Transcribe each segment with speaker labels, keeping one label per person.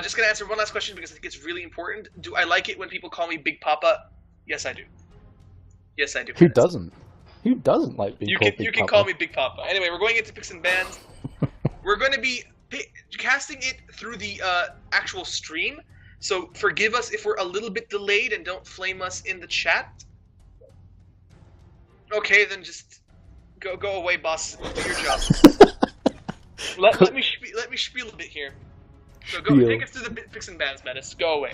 Speaker 1: Just gonna answer one last question because I think it's really important. Do I like it when people call me Big Papa? Yes, I do. Yes, I do.
Speaker 2: Who doesn't? Who doesn't like being called
Speaker 1: You
Speaker 2: Big
Speaker 1: can
Speaker 2: Papa?
Speaker 1: call me Big Papa. Anyway, we're going into picks and bans. We're going to be casting it through the actual stream. So forgive us if we're a little bit delayed and don't flame us in the chat. Okay, then just go away, boss. Do your job. let me spiel a bit here. So take us through the picks and bans, Menace. Go away.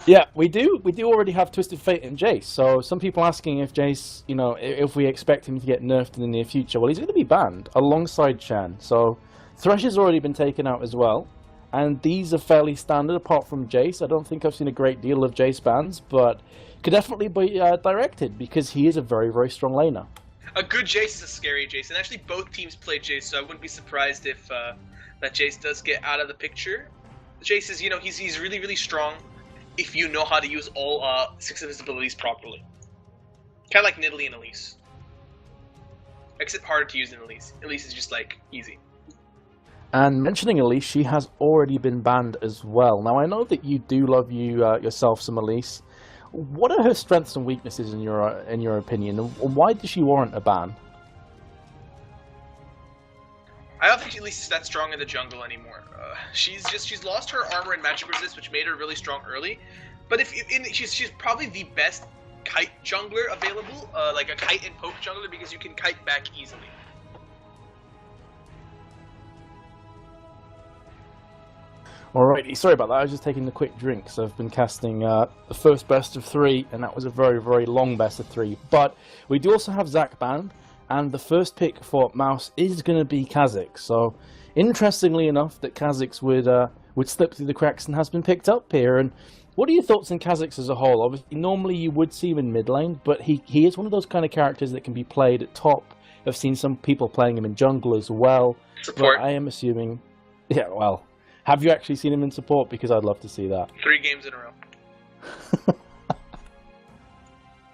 Speaker 2: Yeah, we do already have Twisted Fate and Jace. So some people asking if Jace, you know, if we expect him to get nerfed in the near future. Well, he's going to be banned alongside Shan. So Thresh has already been taken out as well. And these are fairly standard apart from Jace. I don't think I've seen a great deal of Jace bans, but could definitely be directed because he is a very, very strong laner.
Speaker 1: A good Jace is a scary Jace. And actually both teams play Jace, so I wouldn't be surprised if that Jace does get out of the picture. Jace is, you know, he's really, really strong if you know how to use all 6 of his abilities properly. Kind of like Nidalee and Elise. Except harder to use than Elise. Elise is just, like, easy.
Speaker 2: And mentioning Elise, she has already been banned as well. Now, I know that you do love yourself some Elise. What are her strengths and weaknesses in your opinion? And why does she warrant a ban?
Speaker 1: I don't think Elise is that strong in the jungle anymore. She's lost her armor and magic resist, which made her really strong early. But she's probably the best kite jungler available, like a kite and poke jungler, because you can kite back easily.
Speaker 2: Alrighty, sorry about that. I was just taking a quick drink, so I've been casting the first best of 3, and that was a very, very long best of 3. But we do also have Zac banned, and the first pick for Mouse is going to be Kha'Zix. So, interestingly enough, that Kha'Zix would slip through the cracks and has been picked up here. And what are your thoughts on Kha'Zix as a whole? Obviously, normally you would see him in mid lane, but he is one of those kind of characters that can be played at top. I've seen some people playing him in jungle as well.
Speaker 1: Support.
Speaker 2: But I am assuming, yeah, well. Have you actually seen him in support? Because I'd love to see that.
Speaker 1: 3 games in a row.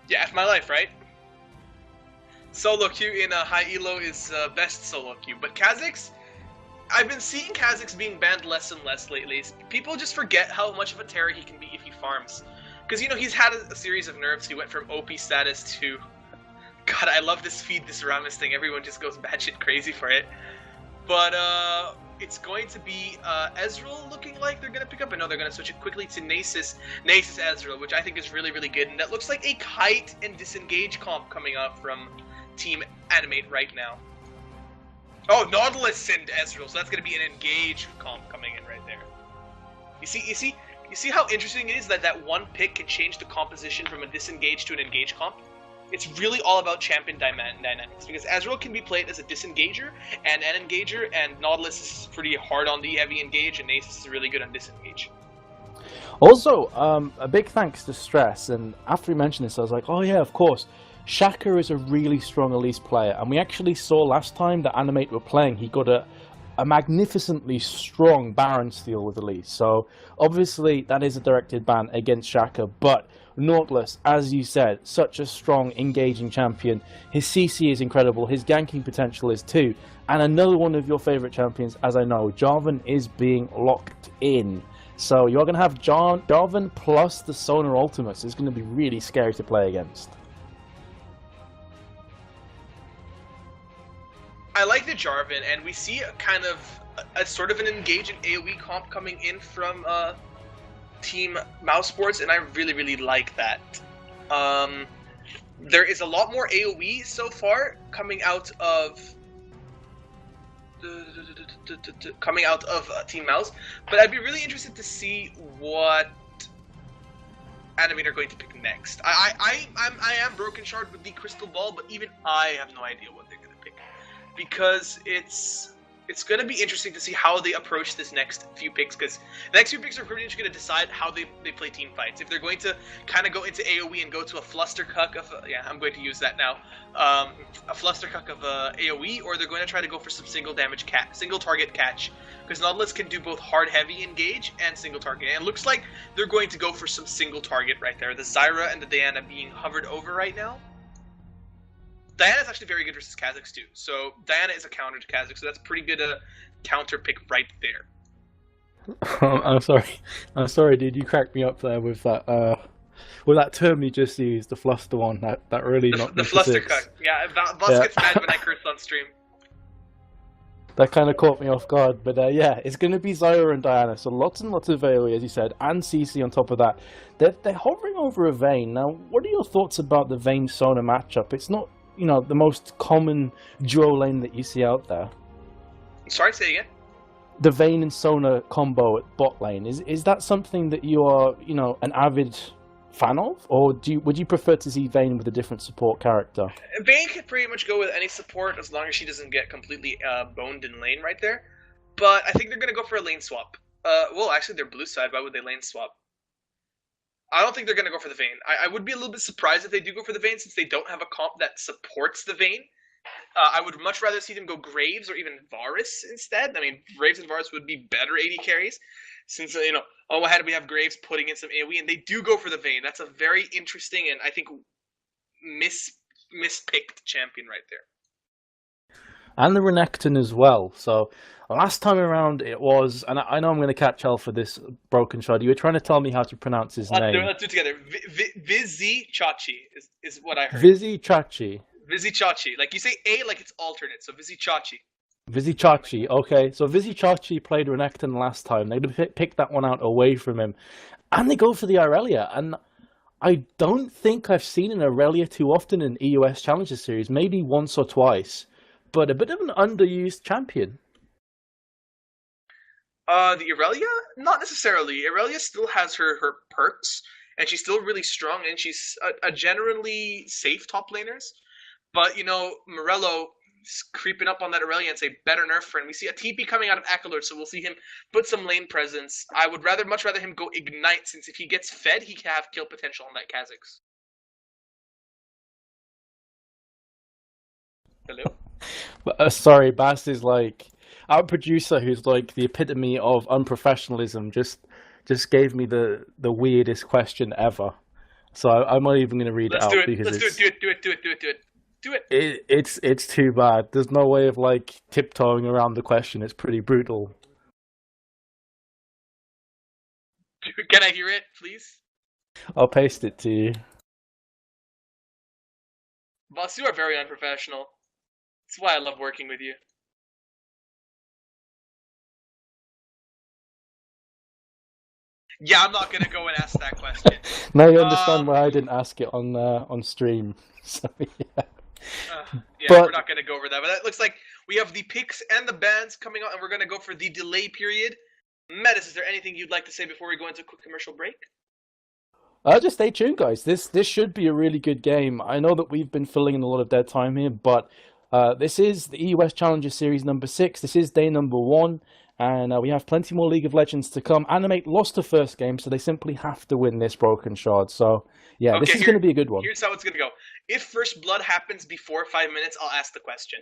Speaker 1: Yeah, F my life, right? Solo queue in high elo is best solo queue. But Kha'Zix, I've been seeing Kha'Zix being banned less and less lately. People just forget how much of a terror he can be if he farms. Because, you know, he's had a series of nerfs. He went from OP status to... God, I love this feed this Ramus thing. Everyone just goes batshit crazy for it. But, it's going to be Ezreal looking like they're going to pick up. I know they're going to switch it quickly to Nasus Ezreal, which I think is really, really good. And that looks like a kite and disengage comp coming up from Team Animate right now. Oh, Nautilus and Ezreal, so that's going to be an engage comp coming in right there. You see how interesting it is that that one pick can change the composition from a disengage to an engage comp? It's really all about champion dynamics, because Ezreal can be played as a disengager and an engager, and Nautilus is pretty hard on the heavy engage, and Nasus is really good on disengage.
Speaker 2: Also, a big thanks to Stress, and after he mentioned this, I was like, oh yeah, of course. Shaka is a really strong Elise player, and we actually saw last time that Animate were playing, he got a magnificently strong Baron steal with Elise. So, obviously, that is a directed ban against Shaka, but Nautilus, as you said, such a strong, engaging champion. His CC is incredible, his ganking potential is too. And another one of your favourite champions, as I know, Jarvan is being locked in. So you're going to have Jarvan plus the Sonar Ultimates. It's going to be really scary to play against.
Speaker 1: I like the Jarvan, and we see a kind of a sort of an engaging AoE comp coming in from Team Mousesports, and I really, really like that. There is a lot more AoE so far coming out of Team Mouse, but I'd be really interested to see what Animate are going to pick next. I am broken shard with the crystal ball, but even I have no idea what they're going to pick, because it's going to be interesting to see how they approach this next few picks, because the next few picks are pretty much going to decide how they play team fights. If they're going to kind of go into AoE and go to a flustercuck of, yeah, I'm going to use that now, a flustercuck of AoE, or they're going to try to go for some single target catch, because Nautilus can do both hard heavy engage and single target, and it looks like they're going to go for some single target right there. The Zyra and the Diana being hovered over right now. Diana is actually very good versus Kha'Zix too. So Diana is a counter to Kha'Zix, so that's pretty good a counter pick right there.
Speaker 2: I'm sorry. I'm sorry, dude. You cracked me up there with that term you just used, the fluster one. That really knocked
Speaker 1: The
Speaker 2: me for six.
Speaker 1: flustercuck. Yeah, Voss
Speaker 2: Yeah.
Speaker 1: gets mad when I curse on stream.
Speaker 2: That kind of caught me off guard, but yeah, it's going to be Zyra and Diana, so lots and lots of AoE, as you said, and CC on top of that. They're hovering over a Vayne. Now, what are your thoughts about the Vayne-Sona matchup? It's not, the most common duo lane that you see out there.
Speaker 1: Sorry, say again?
Speaker 2: The Vayne and Sona combo at bot lane, is that something that you are, an avid fan of? Or would you prefer to see Vayne with a different support character?
Speaker 1: Vayne can pretty much go with any support as long as she doesn't get completely boned in lane right there. But I think they're going to go for a lane swap. Well, actually, they're blue side. Why would they lane swap? I don't think they're going to go for the Vayne. I would be a little bit surprised if they do go for the Vayne since they don't have a comp that supports the Vayne. I would much rather see them go Graves or even Varus instead. I mean, Graves and Varus would be better AD carries. Since, why do we have Graves putting in some AoE? And they do go for the Vayne. That's a very interesting and I think mispicked champion right there.
Speaker 2: And the Renekton as well. So last time around it was, and I know I'm going to catch hell for this broken shot. You were trying to tell me how to pronounce his name.
Speaker 1: Let's do it together. Vizicsacsi is what I heard.
Speaker 2: Vizicsacsi.
Speaker 1: Vizicsacsi. Like you say A like it's alternate, so Vizicsacsi.
Speaker 2: Vizicsacsi, okay. So Vizicsacsi played Renekton last time. They picked that one out away from him. And they go for the Irelia. And I don't think I've seen an Irelia too often in EUW Challenger Series. Maybe once or twice. But a bit of an underused champion.
Speaker 1: The Irelia? Not necessarily. Irelia still has her perks. And she's still really strong. And she's a generally safe top laners. But, Morello creeping up on that Irelia and say better nerf friend. We see a TP coming out of Akilord, so we'll see him put some lane presence. I would much rather him go Ignite, since if he gets fed, he can have kill potential on that Kha'Zix.
Speaker 2: Hello? Sorry, Bass is like our producer, who's like the epitome of unprofessionalism. Just gave me the weirdest question ever. So I'm not even going to read it out because
Speaker 1: do it.
Speaker 2: It's too bad. There's no way of like tiptoeing around the question. It's pretty brutal.
Speaker 1: Can I hear it, please?
Speaker 2: I'll paste it to you.
Speaker 1: Boss, you are very unprofessional. That's why I love working with you. Yeah, I'm not gonna go and ask that question.
Speaker 2: Now you understand why I didn't ask it on stream. So yeah.
Speaker 1: We're not going to go over that. But that looks like we have the picks and the bans coming out, and we're going to go for the delay period. Metis, is there anything you'd like to say before we go into a quick commercial break?
Speaker 2: Just stay tuned, guys. This should be a really good game. I know that we've been filling in a lot of dead time here, but this is the EUW Challenger Series number 6. This is day number 1, and we have plenty more League of Legends to come. Animate lost the first game, so they simply have to win this broken shard. So, yeah, this is going to be a good one.
Speaker 1: Here's how it's going to go. If first blood happens before 5 minutes, I'll ask the question.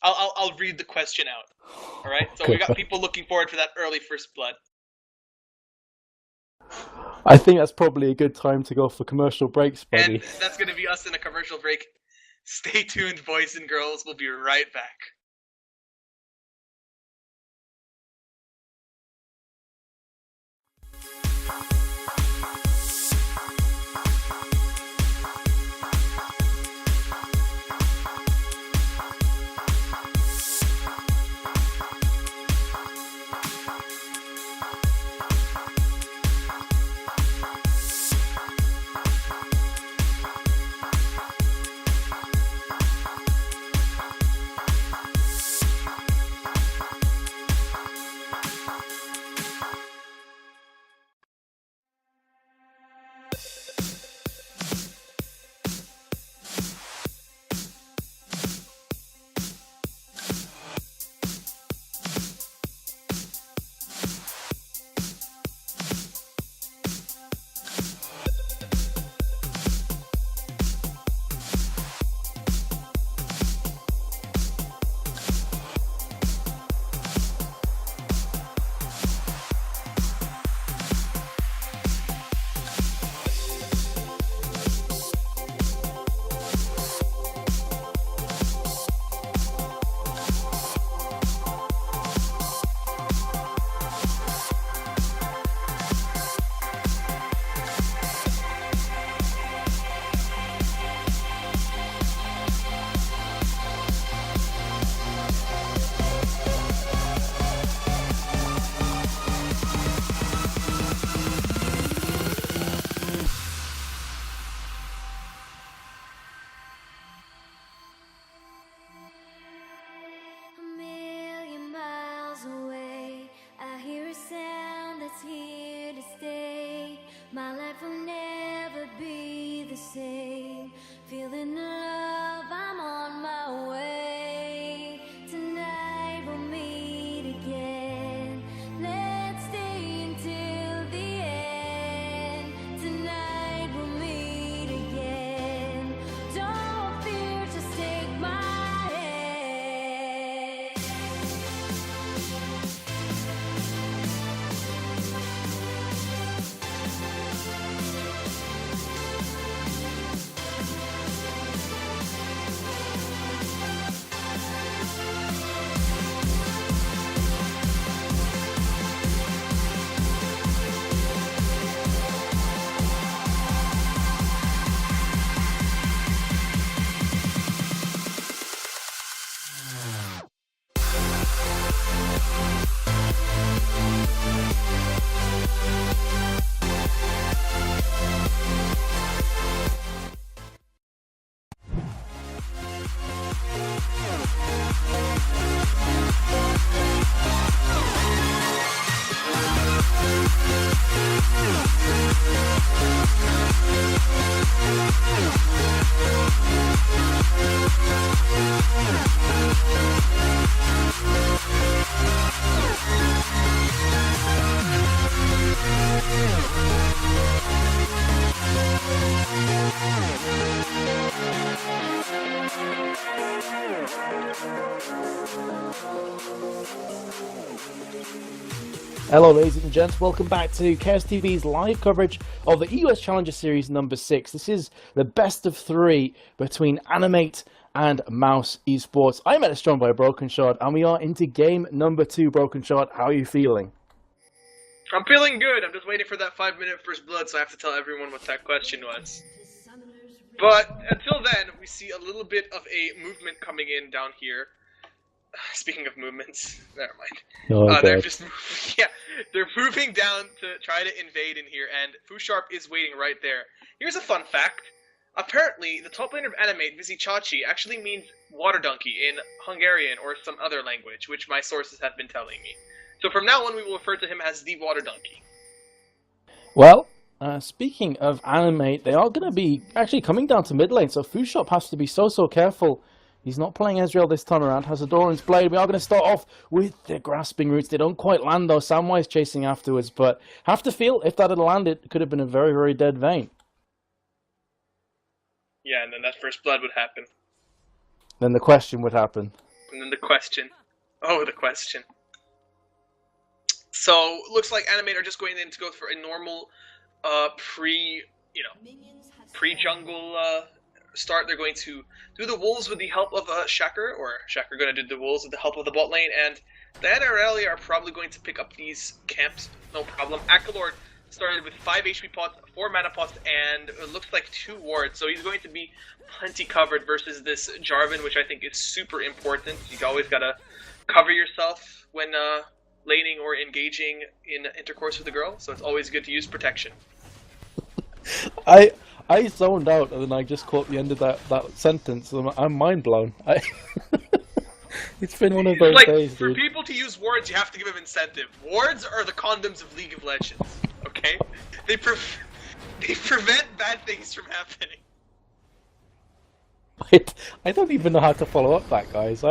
Speaker 1: I'll read the question out. All right? So we got people looking forward to that early first blood.
Speaker 2: I think that's probably a good time to go for commercial breaks, buddy.
Speaker 1: And that's going to be us in a commercial break. Stay tuned, boys and girls. We'll be right back.
Speaker 2: Hello ladies and gents, welcome back to KoasTV's live coverage of the EUW Challenger Series number 6. This is the best of 3 between Animate and Mouse eSports. I'm Edistron by Broken Shot, and we are into game number 2. Broken Shot, how are you feeling?
Speaker 1: I'm feeling good. I'm just waiting for that 5-minute first blood, so I have to tell everyone what that question was. But until then, we see a little bit of a movement coming in down here. Speaking of movements, never mind. They're moving down to try to invade in here, and Fusharp is waiting right there. Here's a fun fact. Apparently, the top laner of Animate, Vizicsacsi, actually means water donkey in Hungarian or some other language, which my sources have been telling me. So from now on, we will refer to him as the water donkey.
Speaker 2: Well, speaking of Animate, they are going to be actually coming down to mid lane, so Fusharp has to be so careful. He's not playing Ezreal this time around, has Adoran's Blade. We are going to start off with the grasping roots. They don't quite land though, Samwise chasing afterwards, but have to feel if that had landed, it could have been a very dead vein.
Speaker 1: Yeah, and then that first blood would happen.
Speaker 2: Then the question would happen.
Speaker 1: And then the question. Oh, the question. So, looks like Animate are just going in to go for a normal pre-jungle start. They're going to do the wolves with the help of Shaker, or Shaker going to do the wolves with the help of the bot lane, and Diana and Aurelia are probably going to pick up these camps, no problem. Akilord started with 5 HP pots, 4 mana pots, and it looks like 2 wards, so he's going to be plenty covered versus this Jarvan, which I think is super important. You always got to cover yourself when laning or engaging in intercourse with a girl, so it's always good to use protection.
Speaker 2: I zoned out and then I just caught the end of that sentence. I'm mind blown. It's been one of those days, dude.
Speaker 1: For people to use wards, you have to give them incentive. Wards are the condoms of League of Legends, okay? They prevent bad things from happening.
Speaker 2: I don't even know how to follow up that, guys.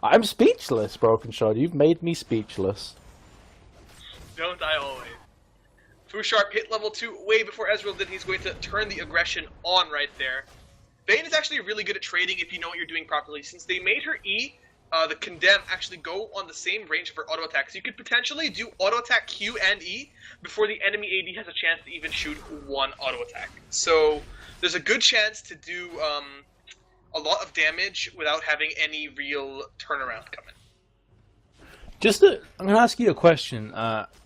Speaker 2: I'm speechless, Broken Shot. You've made me speechless.
Speaker 1: Don't I always? Fusharp hit level 2 way before Ezreal did. He's going to turn the aggression on right there. Vayne is actually really good at trading if you know what you're doing properly. Since they made her E, the Condemn actually go on the same range for auto attack. So you could potentially do auto attack Q and E before the enemy AD has a chance to even shoot one auto attack. So there's a good chance to do a lot of damage without having any real turnaround coming.
Speaker 2: I'm going to ask you a question.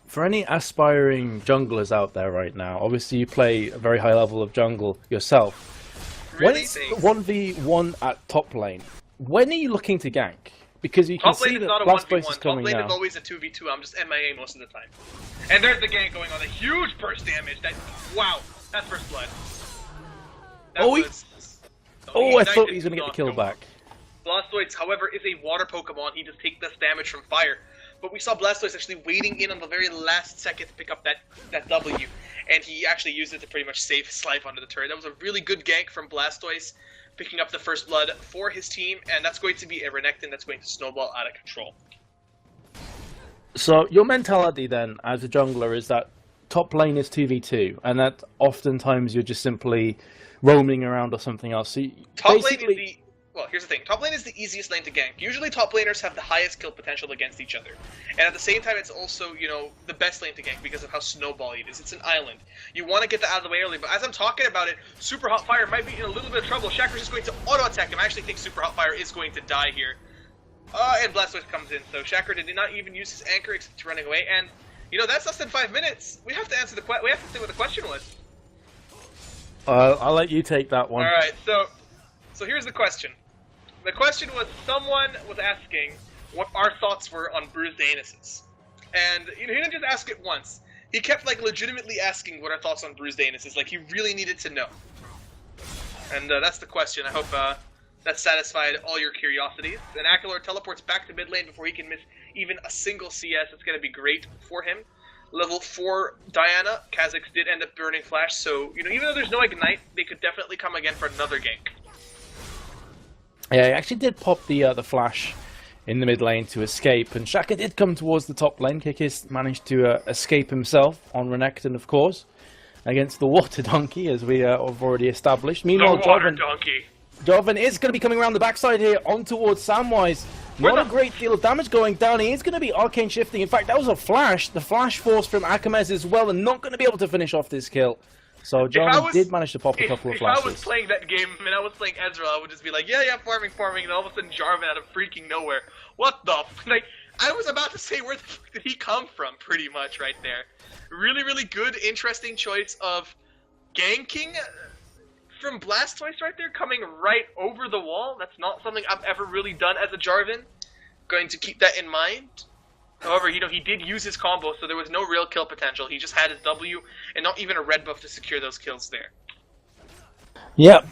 Speaker 2: For any aspiring junglers out there right now, obviously you play a very high level of jungle yourself.
Speaker 1: Really?
Speaker 2: When it's 1v1 at top lane, when are you looking to gank? Because you can see that last place is coming now.
Speaker 1: Top lane is always a 2v2. I'm just MIA most of the time. And there's the gank going on. A huge burst damage. Wow, that's first blood.
Speaker 2: I thought he was going to get the kill back.
Speaker 1: Blastoise, however, is a water Pokemon. He just takes less damage from fire. But we saw Blastoise actually waiting in on the very last second to pick up that W. And he actually used it to pretty much save his life onto the turret. That was a really good gank from Blastoise, picking up the first blood for his team. And that's going to be a Renekton that's going to snowball out of control.
Speaker 2: So your mentality then, as a jungler, is that top lane is 2v2. And that oftentimes you're just simply roaming around or something else. So
Speaker 1: Well, here's the thing. Top lane is the easiest lane to gank. Usually top laners have the highest kill potential against each other. And at the same time, it's also, the best lane to gank because of how snowbally it is. It's an island. You want to get that out of the way early, but as I'm talking about it, Super Hot Fire might be in a little bit of trouble. Shaker's just going to auto-attack him. I actually think Super Hot Fire is going to die here. And Blastoise comes in, so Shaker did not even use his anchor except running away. And, that's less than 5 minutes. We have to answer we have to say what the question was.
Speaker 2: I'll let you take that one.
Speaker 1: Alright, so here's the question. The question was, someone was asking what our thoughts were on bruised anuses. And, he didn't just ask it once. He kept, legitimately asking what our thoughts on bruised anuses. He really needed to know. And that's the question. I hope that satisfied all your curiosities. And Akilord teleports back to mid lane before he can miss even a single CS. It's going to be great for him. Level 4 Diana, Kha'Zix did end up burning Flash, so, even though there's no Ignite, they could definitely come again for another gank.
Speaker 2: Yeah, he actually did pop the Flash in the mid lane to escape, and Shaka did come towards the top lane. Kikis managed to escape himself on Renekton, of course, against the Water Donkey, as we have already established. Meanwhile,
Speaker 1: the Water Donkey.
Speaker 2: Jarvan is going to be coming around the backside here, on towards Samwise. Not a great deal of damage going down. He is going to be arcane shifting. In fact, that was a flash. The flash force from Akamezz as well, and not going to be able to finish off this kill. So Jarvan did manage to pop a couple of flashes.
Speaker 1: If I was playing that game and I was playing Ezreal, I would just be like, yeah, farming, and all of a sudden Jarvan out of freaking nowhere. What the like? I was about to say, where the fuck did he come from? Pretty much right there. Really, really good, interesting choice of ganking from Blastoise right there, coming right over the wall. That's not something I've ever really done as a Jarvan. Going to keep that in mind. However, you know, he did use his combo, so there was no real kill potential. He just had his W and not even a red buff to secure those kills there.
Speaker 2: Yeah,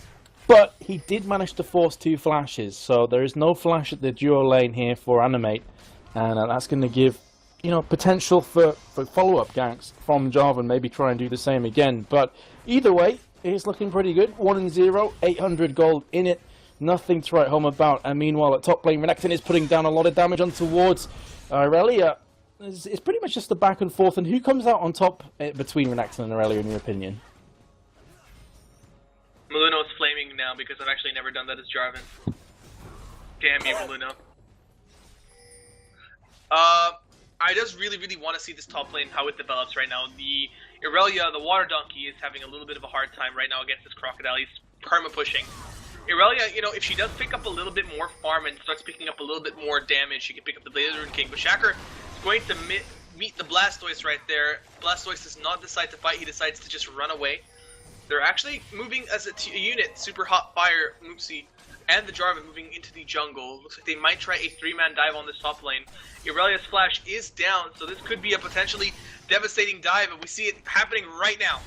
Speaker 2: but he did manage to force 2 flashes, so there is no flash at the duo lane here for Animate, and that's going to give, you know, potential for follow-up ganks from Jarvan, maybe try and do the same again. But either way, it's looking pretty good. 1-0, 800 gold in it, nothing to write home about. And meanwhile, at top lane, Renekton is putting down a lot of damage on towards Irelia. It's pretty much just the back and forth, and who comes out on top between Renekton and Irelia, in your opinion?
Speaker 1: Maluno's flaming now because I've actually never done that as Jarvan. Damn you, Maluno. I just really, really want to see this top lane, how it develops right now. The Irelia, the Water Donkey, is having a little bit of a hard time right now against this Crocodile. He's perma-pushing. Irelia, you know, if she does pick up a little bit more farm and starts picking up a little bit more damage, she can pick up the Blazer King. But Shacker is going to meet the Blastoise right there. Blastoise does not decide to fight, he decides to just run away. They're actually moving as a unit, Super Hot Fire, Moopsie, and the Jarvan moving into the jungle. Looks like they might try a 3-man dive on this top lane. Irelia's flash is down, so this could be a potentially devastating dive, and we see it happening right now.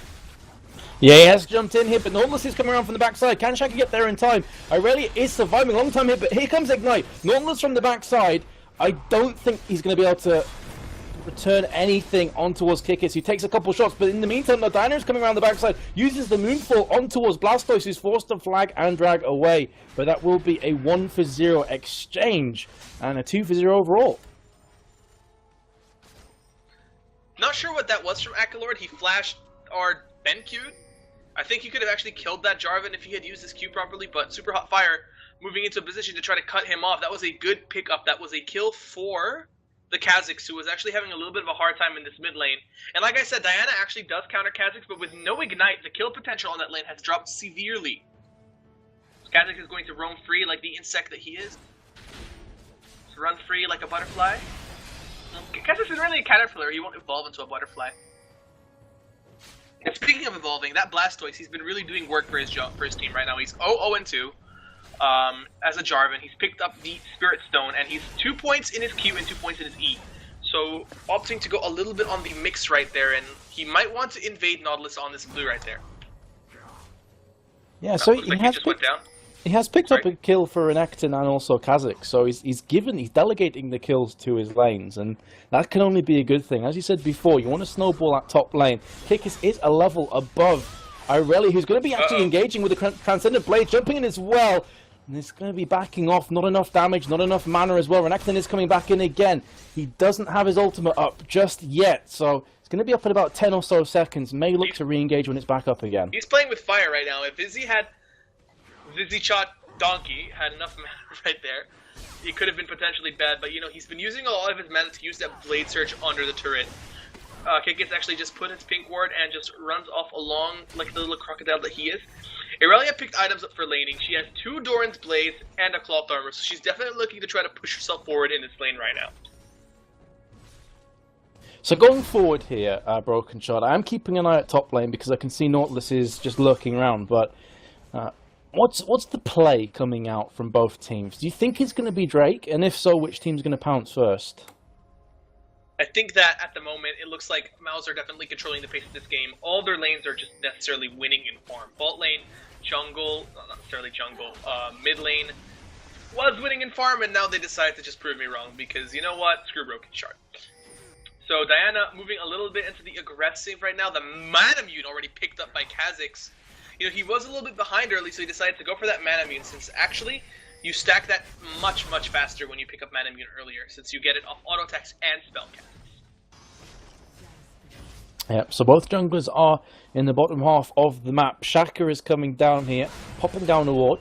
Speaker 2: Yeah, he has jumped in here, but Nautilus is coming around from the backside. Can Shaka get there in time? Irelia is surviving. Long time hit, but here comes Ignite. Nautilus from the backside. I don't think he's going to be able to return anything on towards Kikis. He takes a couple shots, but in the meantime, Diana is coming around the backside, uses the Moonfall on towards Blastoise, who's forced to flag and drag away. But that will be a 1-for-0 exchange and a 2-for-0 overall.
Speaker 1: Not sure what that was from Akilord. He flashed our Ben Q'd. I think he could have actually killed that Jarvan if he had used his Q properly, but Super Hot Fire moving into a position to try to cut him off. That was a good pickup. That was a kill for the Kha'Zix, who was actually having a little bit of a hard time in this mid lane. And like I said, Diana actually does counter Kha'Zix, but with no Ignite, the kill potential on that lane has dropped severely. Kha'Zix is going to roam free like the insect that he is. To run free like a butterfly. Kha'Zix is really a caterpillar, he won't evolve into a butterfly. And speaking of evolving, that Blastoise, he's been really doing work for his team right now. He's 0-2 as a Jarvan. He's picked up the Spirit Stone, and he's 2 points in his Q and 2 points in his E. So, opting to go a little bit on the mix right there, and he might want to invade Nautilus on this blue right there.
Speaker 2: Yeah, so he has picked
Speaker 1: Sorry?
Speaker 2: up a kill for Renekton and also Kha'Zix, so he's delegating the kills to his lanes, and that can only be a good thing. As you said before, you want to snowball that top lane. Kikis is a level above Irelia, who's going to be actually engaging with the Transcendent Blade, jumping in as well, and it's going to be backing off. Not enough damage, not enough mana as well. Renekton is coming back in again. He doesn't have his ultimate up just yet, so it's going to be up in about 10 or so seconds. May look to re-engage when it's back up again.
Speaker 1: He's playing with fire right now. If Vizicsacsi Donkey had enough mana right there, he could have been potentially bad, but you know, he's been using a lot of his mana to use that Blade Surge under the turret. Kikis actually just put his pink ward and just runs off along like the little crocodile that he is. Irelia picked items up for laning. She has 2 Doran's Blades and a Cloth Armor, so she's definitely looking to try to push herself forward in this lane right now.
Speaker 2: So going forward here, Broken Shot, I am keeping an eye at top lane because I can see Nautilus is just lurking around, but what's the play coming out from both teams? Do you think it's going to be Drake? And if so, which team's going to pounce first?
Speaker 1: I think that at the moment, it looks like Mouse are definitely controlling the pace of this game. All their lanes are just necessarily winning in farm. Bot lane, jungle, not necessarily jungle, mid lane was winning in farm, and now they decided to just prove me wrong because, you know what, screw Broken Shard. So Diana moving a little bit into the aggressive right now. The Manamune already picked up by Kha'Zix. You know, he was a little bit behind early, so he decided to go for that Manamune, since actually you stack that much, much faster when you pick up Manamune earlier, since you get it off auto attacks and spell casts.
Speaker 2: Yep, so both junglers are in the bottom half of the map. Shaka is coming down here, popping down a ward.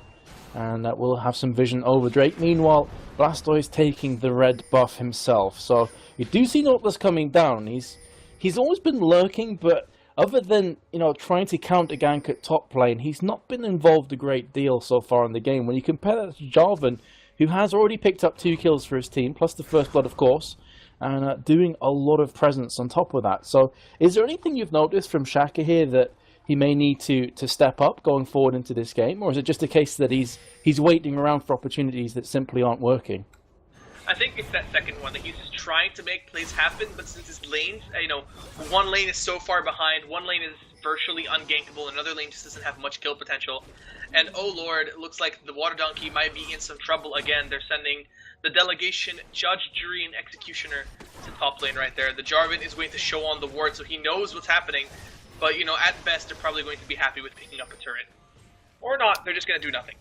Speaker 2: and we'll have some vision over Drake. Meanwhile, Blastoise taking the red buff himself. So you do see Nautilus coming down. He's always been lurking, but other than, you know, trying to counter gank at top lane, he's not been involved a great deal so far in the game. When you compare that to Jarvan, who has already picked up 2 kills for his team, plus the first blood, of course, and doing a lot of presence on top of that. So is there anything you've noticed from Shaka here that he may need to step up going forward into this game, or is it just a case that he's waiting around for opportunities that simply aren't working?
Speaker 1: I think it's that second one, that he's just trying to make plays happen, but since his lanes, you know, one lane is so far behind, one lane is virtually ungankable, another lane just doesn't have much kill potential. And oh lord, it looks like the Water Donkey might be in some trouble again. They're sending the delegation, Judge, Jury, and Executioner to top lane right there. The Jarvan is going to show on the ward, so he knows what's happening. But, you know, at best, they're probably going to be happy with picking up a turret. Or not, they're just going to do nothing.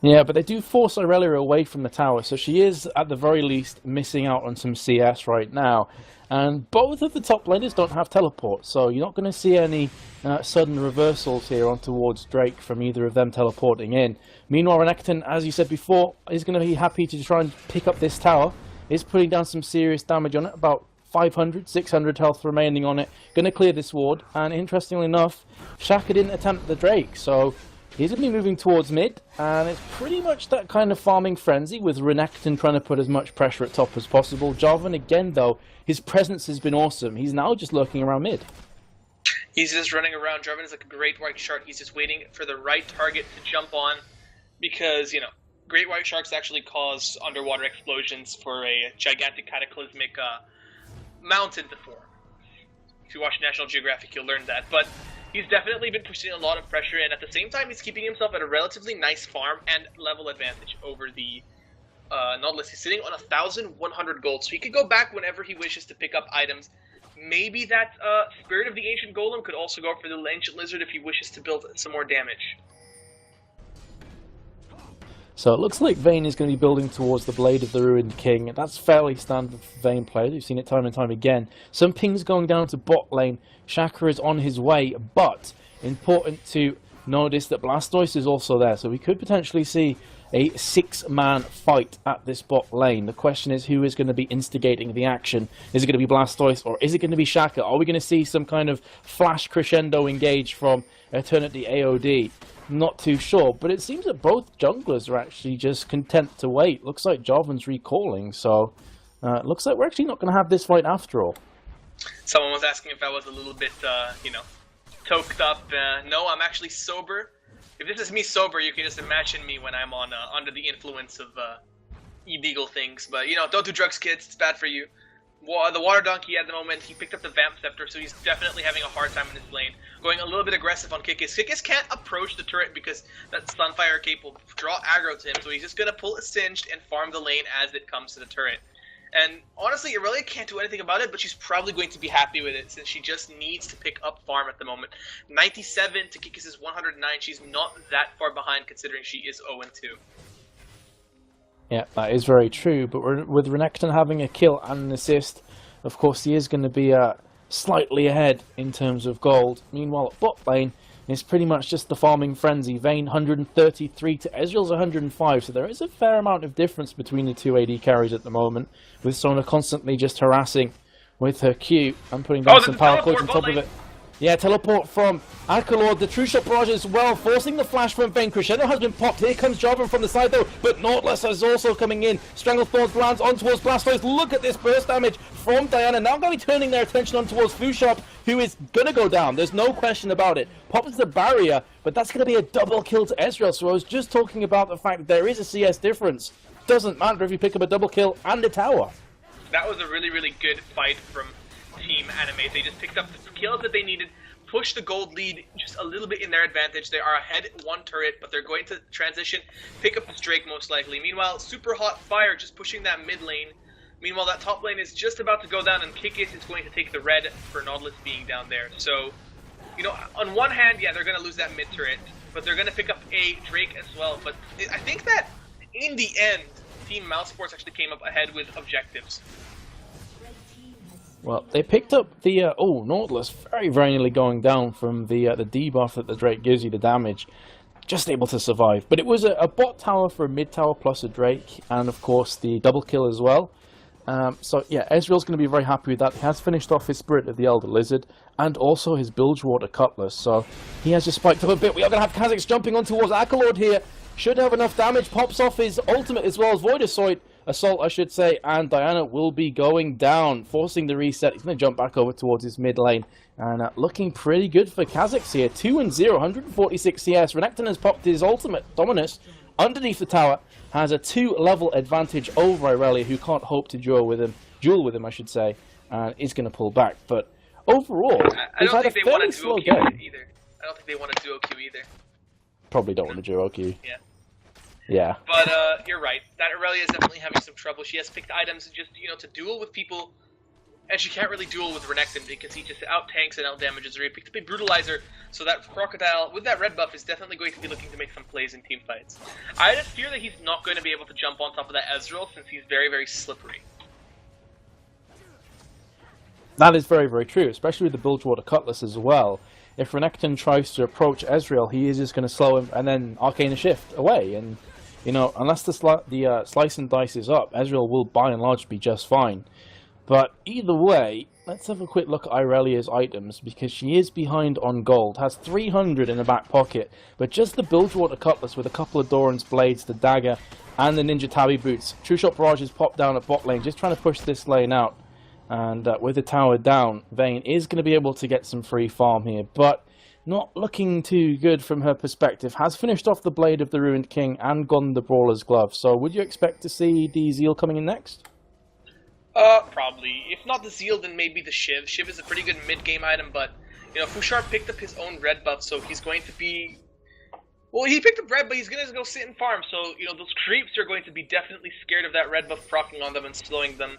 Speaker 2: Yeah, but they do force Irelia away from the tower, so she is, at the very least, missing out on some CS right now. And both of the top laners don't have teleport, so you're not going to see any sudden reversals here on towards Drake from either of them teleporting in. Meanwhile, Renekton, as you said before, is going to be happy to try and pick up this tower. Is putting down some serious damage on it, about 500, 600 health remaining on it. Going to clear this ward, and interestingly enough, Shaka didn't attempt the Drake, so he's going to be moving towards mid, and it's pretty much that kind of farming frenzy with Renekton trying to put as much pressure at top as possible. Jarvan, again, though, his presence has been awesome. He's now just lurking around mid.
Speaker 1: He's just running around. Jarvan is like a great white shark. He's just waiting for the right target to jump on, because, you know, great white sharks actually cause underwater explosions for a gigantic cataclysmic mountain to form. If you watch National Geographic, you'll learn that. But he's definitely been pushing a lot of pressure, and at the same time, he's keeping himself at a relatively nice farm and level advantage over the Nautilus. He's sitting on 1,100 gold, so he could go back whenever he wishes to pick up items. Maybe that Spirit of the Ancient Golem could also go for the Ancient Lizard if he wishes to build some more damage.
Speaker 2: So it looks like Vayne is going to be building towards the Blade of the Ruined King. That's fairly standard for Vayne players. We've seen it time and time again. Some pings going down to bot lane. Shaka is on his way, but important to notice that Blastoise is also there. So we could potentially see a 6-man fight at this bot lane. The question is, who is going to be instigating the action? Is it going to be Blastoise, or is it going to be Shaka? Are we going to see some kind of flash crescendo engage from Eternity AOD? Not too sure, but it seems that both junglers are actually just content to wait. Looks like Jarvan's recalling, so looks like we're actually not going to have this fight after all.
Speaker 1: Someone was asking if I was a little bit, you know, toked up. No, I'm actually sober. If this is me sober, you can just imagine me when I'm on under the influence of illegal things. But, you know, don't do drugs, kids. It's bad for you. The Water Donkey at the moment, he picked up the Vamp Scepter, so he's definitely having a hard time in his lane. Going a little bit aggressive on Kikis. Kikis can't approach the turret because that Sunfire Cape will draw aggro to him, so he's just going to pull a Singed and farm the lane as it comes to the turret. And honestly, Irelia can't do anything about it, but she's probably going to be happy with it since she just needs to pick up farm at the moment. 97 to Kikis' 109. She's not that far behind considering she is 0-2.
Speaker 2: Yeah, that is very true, but with Renekton having a kill and an assist, of course he is going to be slightly ahead in terms of gold. Meanwhile, at bot lane, it's pretty much just the farming frenzy. Vayne 133 to Ezreal's 105, so there is a fair amount of difference between the two AD carries at the moment, with Sona constantly just harassing with her Q and putting down some power cloaks on top of it. Yeah, teleport from Akilord, the True Shot barrage as well, forcing the flash from Vayne. Crescendo has been popped. Here comes Jarvan from the side though, but Nautilus is also coming in. Stranglethorns lands on towards Blastoise. Look at this burst damage from Diana. Now going to be turning their attention on towards Fushop, who is going to go down. There's no question about it. Pops the barrier, but that's going to be a double kill to Ezreal. So I was just talking about the fact that there is a CS difference. Doesn't matter if you pick up a double kill and a tower.
Speaker 1: That was a really, really good fight from Team Animate. They just picked up the kills that they needed, pushed the gold lead just a little bit in their advantage. They are ahead one turret, but they're going to transition, pick up this Drake most likely. Meanwhile, Super Hot Fire just pushing that mid lane. Meanwhile, that top lane is just about to go down, and Kikis is going to take the red for Nautilus being down there. So, you know, on one hand, yeah, they're going to lose that mid turret, but they're going to pick up a Drake as well. But I think that in the end, Team Mousesports actually came up ahead with objectives.
Speaker 2: Well, they picked up the, Nautilus very, very nearly going down from the debuff that the Drake gives you, the damage. just able to survive. But it was a bot tower for a mid tower plus a Drake, and of course the double kill as well. So yeah, Ezreal's going to be very happy with that. He has finished off his Spirit of the Elder Lizard, and also his Bilgewater Cutlass, so he has just spiked up a bit. We are going to have Kha'Zix jumping on towards Akilord here. Should have enough damage, pops off his ultimate as well as Void Assault, I should say, and Diana will be going down, forcing the reset. He's going to jump back over towards his mid lane, and looking pretty good for Kha'Zix here. 2-0, 146 CS. Renekton has popped his ultimate Dominus underneath the tower, has a 2-level advantage over Irelia, who can't hope to duel with him, I should say, and is going to pull back. But overall,
Speaker 1: I don't think they want to duo Q either. I don't think they want to duo Q either.
Speaker 2: Probably don't want to duo Q.
Speaker 1: Yeah.
Speaker 2: Yeah.
Speaker 1: But you're right. That Irelia is definitely having some trouble. She has picked items just, to duel with people, and she can't really duel with Renekton because he just out-tanks and out-damages her. He picked up a Brutalizer, so that Crocodile, with that red buff, is definitely going to be looking to make some plays in team fights. I just fear that he's not going to be able to jump on top of that Ezreal since he's very, very slippery.
Speaker 2: That is very, very true, especially with the Bilgewater Cutlass as well. If Renekton tries to approach Ezreal, he is just going to slow him and then Arcane Shift away. And, unless the slice and dice is up, Ezreal will by and large be just fine. But either way, let's have a quick look at Irelia's items, because she is behind on gold, has 300 in the back pocket, but just the Bilgewater Cutlass with a couple of Doran's Blades, the dagger, and the Ninja Tabi boots. True Shot Barrage is popped down at bot lane, just trying to push this lane out. And with the tower down, Vayne is going to be able to get some free farm here, but not looking too good from her perspective. Has finished off the Blade of the Ruined King and gone the Brawler's Glove. So would you expect to see the Zeal coming in next?
Speaker 1: Probably. If not the Zeal, then maybe the Shiv. Shiv is a pretty good mid-game item, but, Fusharp picked up his own red buff, so he's going to be... Well, he picked up red, but he's going to go sit and farm, so, those creeps are going to be definitely scared of that red buff proccing on them and slowing them.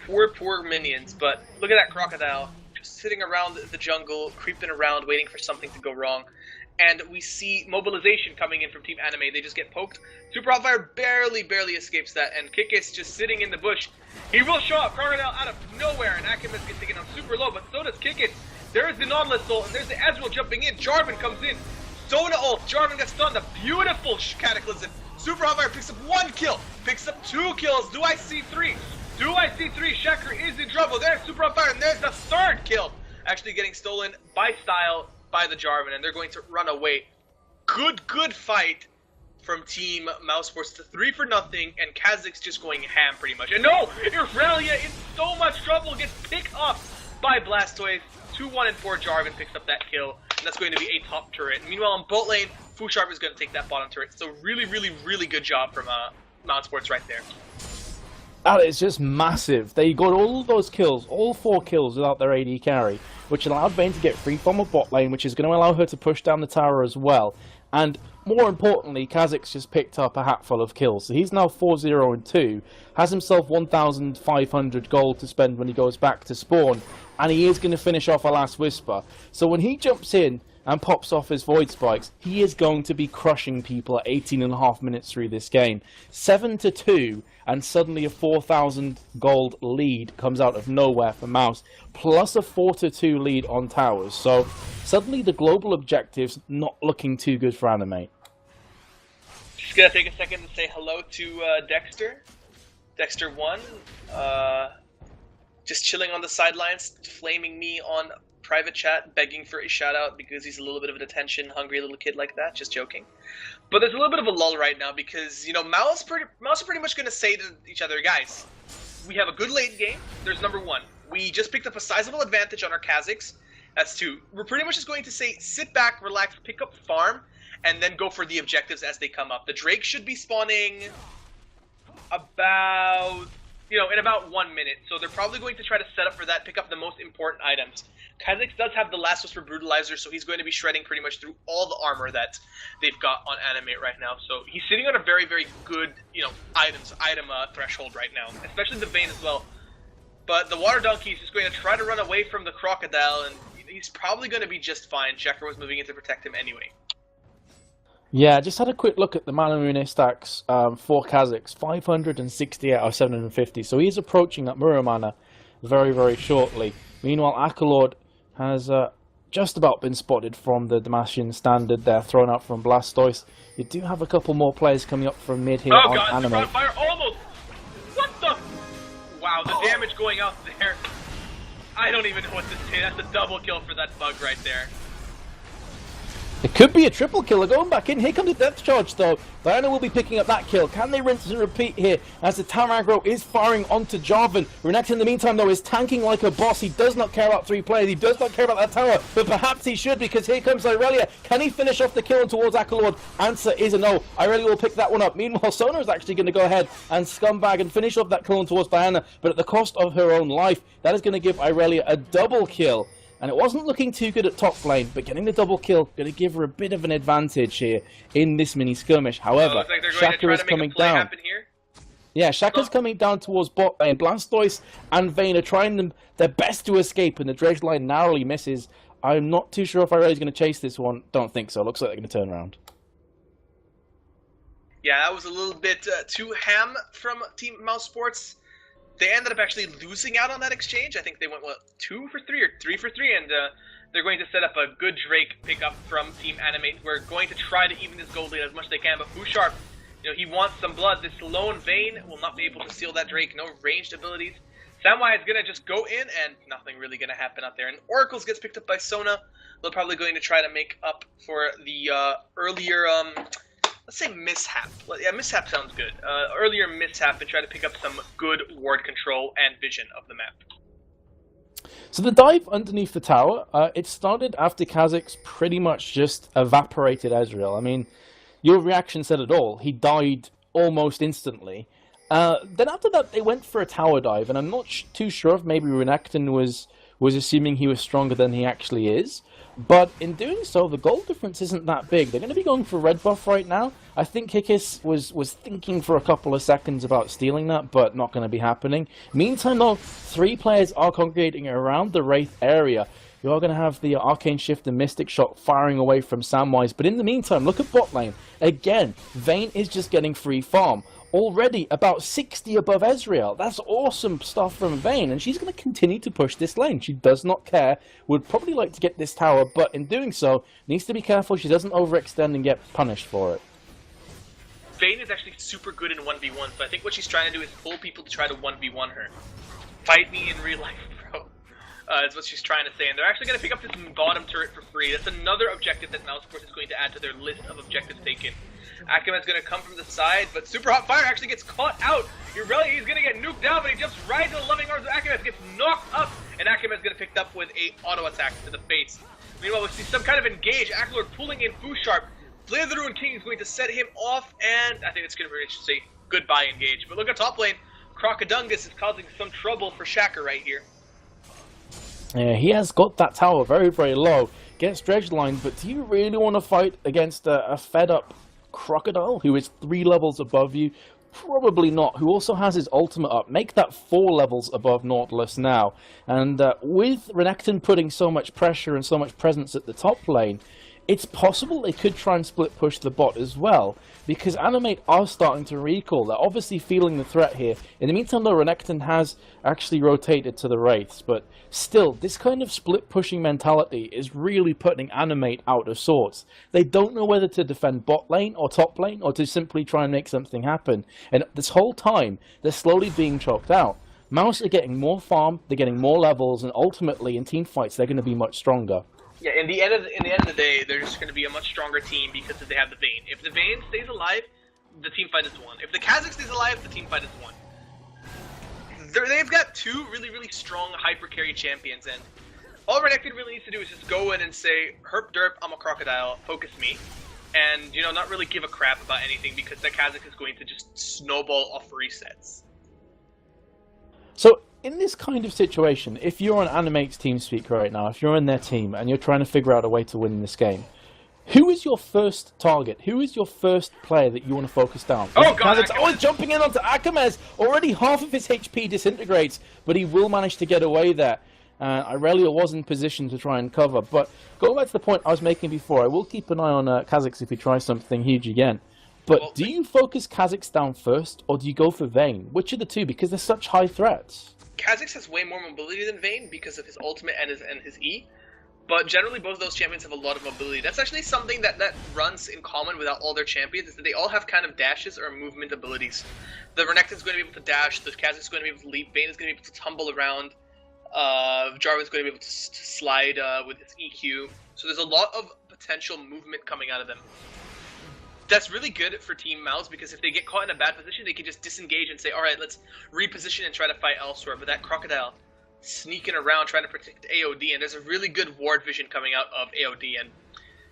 Speaker 1: Poor minions, but look at that Crocodile, just sitting around the jungle, creeping around, waiting for something to go wrong. And we see mobilization coming in from Team Animate. They just get poked. Super Hellfire barely escapes that, and Kikis just sitting in the bush. He will show up, Crocodile out of nowhere, and Akamezz gets taken on super low, but so does Kikis. There is the Nautilus ult, and there's the Ezreal jumping in. Jarvan comes in. Sona ult. Jarvan gets stunned. A beautiful Cataclysm. Super Hellfire picks up 1 kill, picks up 2 kills. Do I see 3? Do I see 3? Shaker is in trouble. There's Super on Fire, and there's the 3rd kill. Actually getting stolen by style by the Jarvan, and they're going to run away. Good fight from Team Mousesports to 3 for nothing, and Kha'Zix just going ham pretty much. And no! Irelia in so much trouble, gets picked up by Blastoise. 2-1 and 4, Jarvan picks up that kill, and that's going to be a top turret. Meanwhile, on bot lane, Fusharp is going to take that bottom turret. So really good job from Mousesports right there.
Speaker 2: That is just massive. They got all those kills, all 4 kills without their AD carry, which allowed Vayne to get free from a bot lane, which is going to allow her to push down the tower as well. And more importantly, Kha'Zix just picked up a hatful of kills. So he's now 4-0-2, has himself 1,500 gold to spend when he goes back to spawn, and he is going to finish off a Last Whisper. So when he jumps in and pops off his Void Spikes, he is going to be crushing people at 18.5 minutes through this game. 7-2, and suddenly a 4,000 gold lead comes out of nowhere for Mouse, plus a 4-2 lead on towers. So suddenly the global objectives not looking too good for Animate.
Speaker 1: Just gonna take a second to say hello to Dexter. Dexter1, just chilling on the sidelines, flaming me on private chat, begging for a shout out because he's a little bit of an attention hungry little kid like that. Just joking. But there's a little bit of a lull right now because, Mouse are pretty much going to say to each other, guys, we have a good late game. There's number 1. We just picked up a sizable advantage on our Kha'Zix. That's 2. We're pretty much just going to say, sit back, relax, pick up farm, and then go for the objectives as they come up. The Drake should be spawning about, in about 1 minute. So they're probably going to try to set up for that, pick up the most important items. Kha'Zix does have the Last Whisper Brutalizer, so he's going to be shredding pretty much through all the armor that they've got on Animate right now. So he's sitting on a very good, item threshold right now, especially the Vayne as well. But the Water Donkey is just going to try to run away from the Crocodile, and he's probably going to be just fine. Checker was moving in to protect him anyway.
Speaker 2: Yeah, just had a quick look at the Mana Rune stacks for Kha'Zix. 560 out of 750, so he's approaching that Mirror Mana very shortly. Meanwhile, Akilord has just about been spotted from the Damascian standard there, thrown out from Blastoise. You do have a couple more players coming up from mid here on Animate.
Speaker 1: Fire almost! What the? Wow, the damage going out there. I don't even know what to say. That's a double kill for that bug right there.
Speaker 2: It could be a triple killer going back in. Here comes the depth charge though. Diana will be picking up that kill. Can they rinse and repeat here as the tower aggro is firing onto Jarvan? Renekton in the meantime though is tanking like a boss. He does not care about 3 players. He does not care about that tower. But perhaps he should, because here comes Irelia. Can he finish off the kill towards Akilord? Answer is a no. Irelia will pick that one up. Meanwhile, Sona is actually going to go ahead and scumbag and finish off that kill towards Diana. But at the cost of her own life, that is going to give Irelia a double kill. And it wasn't looking too good at top lane, but getting the double kill going to give her a bit of an advantage here in this mini skirmish. However,
Speaker 1: like
Speaker 2: Shaka is coming down. Yeah, Shaka's coming down towards bot lane. Blastoise and Vayne are trying their best to escape, and the dredge line narrowly misses. I'm not too sure if Irelia's going to chase this one. Don't think so. Looks like they're going to turn around.
Speaker 1: Yeah, that was a little bit too ham from Team Mousesports. They ended up actually losing out on that exchange. I think they went, what, 2 for 3 or 3 for 3, and they're going to set up a good Drake pickup from Team Animate. We're going to try to even this gold lead as much as they can, but Bouchard, he wants some blood. This lone Vayne will not be able to steal that Drake. No ranged abilities. Samwai is going to just go in, and nothing really going to happen out there. And Oracles gets picked up by Sona. They're probably going to try to make up for the earlier... let's say mishap. Yeah, mishap sounds good. Earlier mishap, and try to pick up some good ward control and vision of the map.
Speaker 2: So the dive underneath the tower, it started after Kha'Zix pretty much just evaporated Ezreal. I mean, your reaction said it all. He died almost instantly. Then after that, they went for a tower dive, and I'm not too sure if maybe Renekton was assuming he was stronger than he actually is. But in doing so, the gold difference isn't that big. They're going to be going for red buff right now. I think Hikis was thinking for a couple of seconds about stealing that, but not going to be happening. Meantime, though, 3 players are congregating around the Wraith area. You are going to have the Arcane Shift and Mystic Shot firing away from Samwise. But in the meantime, look at bot lane. Again, Vayne is just getting free farm. Already about 60 above Ezreal. That's awesome stuff from Vayne, and she's going to continue to push this lane. She does not care, would probably like to get this tower, but in doing so, needs to be careful she doesn't overextend and get punished for it.
Speaker 1: Vayne is actually super good in 1v1, so I think what she's trying to do is pull people to try to 1v1 her. Fight me in real life, bro. Is what she's trying to say, and they're actually going to pick up this bottom turret for free. That's another objective that Mousesports is going to add to their list of objectives taken. Akamezz is going to come from the side, but Super Hot Fire actually gets caught out. He's going to get nuked down, but he jumps right into the loving arms of Akamezz, gets knocked up, and Akamezz is going to pick up with a auto attack to the face. Meanwhile, we see some kind of engage. Akilord pulling in Bouchard. Blade of the Ruined King is going to set him off, and I think it's going to really say goodbye engage. But look at top lane. Crocodungus is causing some trouble for Shaka right here.
Speaker 2: Yeah, he has got that tower very, very low. Gets dredge lined, but do you really want to fight against a fed-up Crocodile who is 3 levels above you? Probably not. Who also has his ultimate up. Make that 4 levels above Nautilus now. And with Renekton putting so much pressure and so much presence at the top lane, it's possible they could try and split push the bot as well, because Animate are starting to recall. They're obviously feeling the threat here. In the meantime, though, Renekton has actually rotated to the Wraiths, but still, this kind of split pushing mentality is really putting Animate out of sorts. They don't know whether to defend bot lane or top lane, or to simply try and make something happen. And this whole time, they're slowly being choked out. Mouse are getting more farm, they're getting more levels, and ultimately, in team fights, they're going to be much stronger.
Speaker 1: Yeah, in the end of the day, they're just going to be a much stronger team because they have the Vayne. If the Vayne stays alive, the team fight is won. If the Kha'Zix stays alive, the team fight is won. They've got 2 really, really strong hyper carry champions, and all Renekton really needs to do is just go in and say, herp derp, I'm a crocodile, focus me. And, not really give a crap about anything because the Kha'Zix is going to just snowball off resets.
Speaker 2: So, in this kind of situation, if you're on Animate's TeamSpeak right now, if you're in their team and you're trying to figure out a way to win this game, who is your first target? Who is your first player that you want to focus down?
Speaker 1: Oh, God!
Speaker 2: He's jumping in onto Akamezz! Already half of his HP disintegrates, but he will manage to get away there. Irelia was in position to try and cover, but going back to the point I was making before, I will keep an eye on Kha'Zix if he tries something huge again. But do you focus Kha'Zix down first, or do you go for Vayne? Which of the two? Because they're such high threats.
Speaker 1: Kha'Zix has way more mobility than Vayne because of his ultimate and his E. But generally, both of those champions have a lot of mobility. That's actually something that runs in common without all their champions, is that they all have kind of dashes or movement abilities. The Renekton's going to be able to dash, the Kha'Zix is going to be able to leap, Vayne is going to be able to tumble around, Jarvan's going to be able to slide with his EQ. So there's a lot of potential movement coming out of them. That's really good for Team Mouse, because if they get caught in a bad position, they can just disengage and say, alright, let's reposition and try to fight elsewhere. But that Crocodile sneaking around trying to protect AOD, and there's a really good ward vision coming out of AOD. And,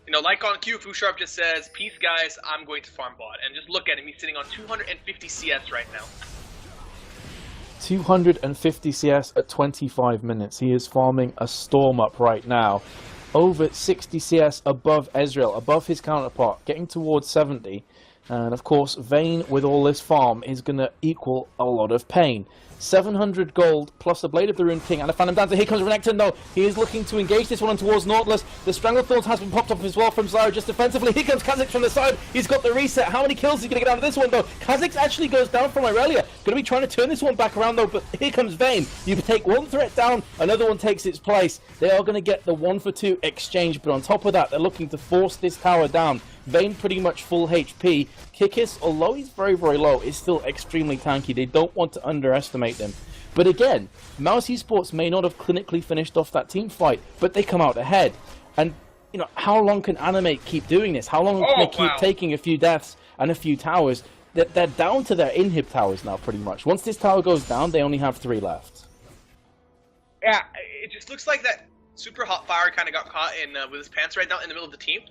Speaker 1: you know, like on Q, Fusharp just says, peace guys, I'm going to farm bot. And just look at him, he's sitting on 250 CS right now.
Speaker 2: 250 CS at 25 minutes. He is farming a storm up right now. Over 60 CS above Ezreal, above his counterpart, getting towards 70. And of course, Vayne, with all this farm, is going to equal a lot of pain. 700 gold, plus a Blade of the Rune King, and a Phantom Dancer. Here comes Renekton, though. He is looking to engage this one towards Nautilus. The Stranglethorns has been popped up as well from Zyra, just defensively. Here comes Kha'Zix from the side. He's got the reset. How many kills is he going to get out of this one, though? Kha'Zix actually goes down from Irelia. Going to be trying to turn this one back around, though, but here comes Vayne. You take one threat down, another one takes its place. They are going to get the 1-for-2 exchange, but on top of that, they're looking to force this tower down. Vayne pretty much full HP. Kikis, although he's very, very low, is still extremely tanky. They don't want to underestimate them. But again, Mousesports may not have clinically finished off that team fight, but they come out ahead. And, you know, how long can Animate keep doing this? How long can they keep taking a few deaths and a few towers? They're down to their inhib towers now, pretty much. Once this tower goes down, they only have 3 left.
Speaker 1: Yeah, it just looks like that super hot fire kind of got caught in with his pants right now in the middle of the team.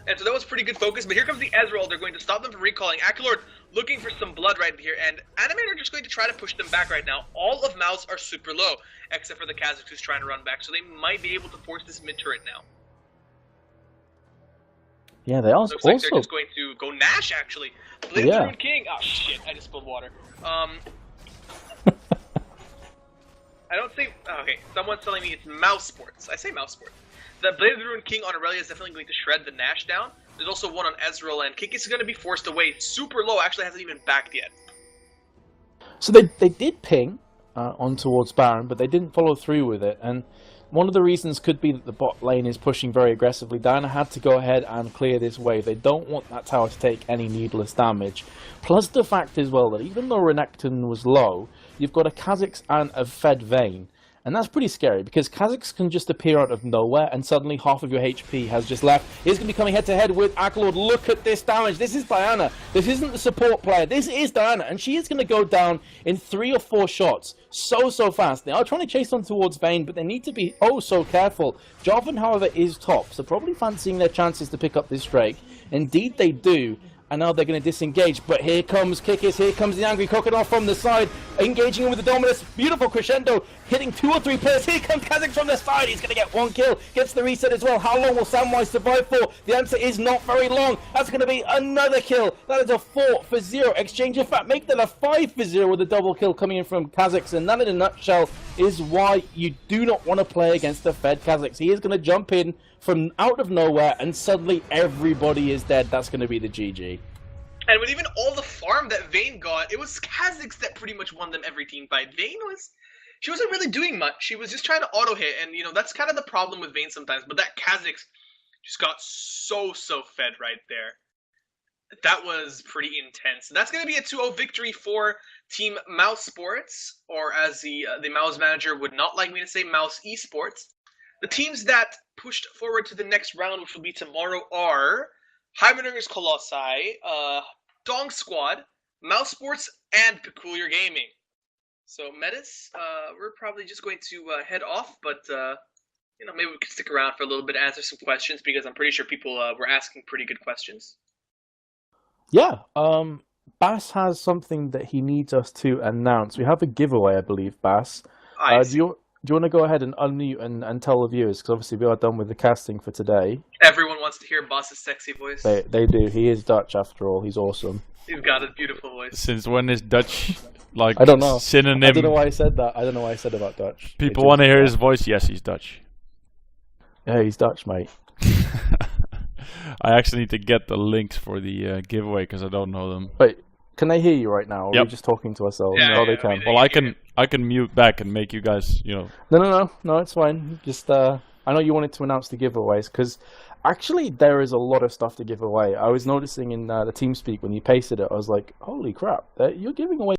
Speaker 1: And so that was pretty good focus, but here comes the Ezreal. They're going to stop them from recalling. Akilord looking for some blood right here, and Animate are just going to try to push them back right now. All of Mouse are super low, except for the Kha'Zix who's trying to run back, so they might be able to force this mid turret now.
Speaker 2: Yeah, they are.
Speaker 1: Looks like they're just going to go Nash, actually. Blade of the Rune King. Oh, shit, I just spilled water. I don't think... Okay, someone's telling me it's Mousesports. I say Mousesports. The Blade of the Rune King on Irelia is definitely going to shred the Nash down. There's also one on Ezreal, and Kikis is going to be forced away. Super low, actually hasn't even backed yet.
Speaker 2: So they did ping on towards Baron, but they didn't follow through with it. And one of the reasons could be that the bot lane is pushing very aggressively. Diana had to go ahead and clear this wave. They don't want that tower to take any needless damage. Plus the fact as well that even though Renekton was low, you've got a Kha'Zix and a fed Vayne. And that's pretty scary, because Kha'Zix can just appear out of nowhere, and suddenly half of your HP has just left. He's going to be coming head-to-head with Akilord. Look at this damage. This is Diana. This isn't the support player. This is Diana, and she is going to go down in 3 or 4 shots so fast. They are trying to chase on towards Vayne, but they need to be so careful. Jarvan, however, is top, so probably fancying their chances to pick up this Drake. Indeed, they do. And now they're going to disengage, but here comes Kikis, here comes the Angry Crocodile from the side, engaging him with the Dominus, beautiful crescendo, hitting 2 or 3 players. Here comes Kha'Zix from the side, he's going to get 1 kill, gets the reset as well. How long will Samwise survive for? The answer is not very long. That's going to be another kill. That is a 4-for-0 exchange. In fact, make that a 5-for-0 with a double kill coming in from Kha'Zix, and that in a nutshell is why you do not want to play against the fed Kha'Zix. He is going to jump in from out of nowhere, and suddenly everybody is dead. That's going to be the GG.
Speaker 1: And with even all the farm that Vayne got, it was Kha'Zix that pretty much won them every team fight. Vayne she wasn't really doing much. She was just trying to auto-hit, and, you know, that's kind of the problem with Vayne sometimes. But that Kha'Zix just got so fed right there. That was pretty intense. That's going to be a 2-0 victory for Team Mousesports, or as the Mouse manager would not like me to say, Mouse eSports. The teams that pushed forward to the next round, which will be tomorrow, are Heimerlinger's Colossi, Dong Squad, Mousesports, and Peculiar Gaming. So, Metis, we're probably just going to head off, but, you know, maybe we can stick around for a little bit, answer some questions, because I'm pretty sure people were asking pretty good questions.
Speaker 2: Yeah, Bass has something that he needs us to announce. We have a giveaway, I believe, Bass. Do you want to go ahead and unmute and tell the viewers? Because obviously we are done with the casting for today.
Speaker 1: Everyone wants to hear Boss's sexy voice.
Speaker 2: They do. He is Dutch after all. He's awesome.
Speaker 1: He's got a beautiful voice.
Speaker 3: Since when is Dutch like
Speaker 2: I don't know.
Speaker 3: synonym?
Speaker 2: I don't know why I said that. I don't know why I said about Dutch.
Speaker 3: People want to hear his voice. Yes, he's Dutch.
Speaker 2: Yeah, he's Dutch, mate.
Speaker 3: I actually need to get the links for the giveaway because I don't know them.
Speaker 2: Wait, can they hear you right now? Or
Speaker 3: yep.
Speaker 2: are we just talking to ourselves?
Speaker 1: Yeah,
Speaker 2: no,
Speaker 1: yeah,
Speaker 2: they can.
Speaker 3: Well, I can mute back and make you guys, you know.
Speaker 2: No, it's fine. Just I know you wanted to announce the giveaways, because actually there is a lot of stuff to give away. I was noticing in the TeamSpeak when you pasted it, I was like, holy crap, you're giving away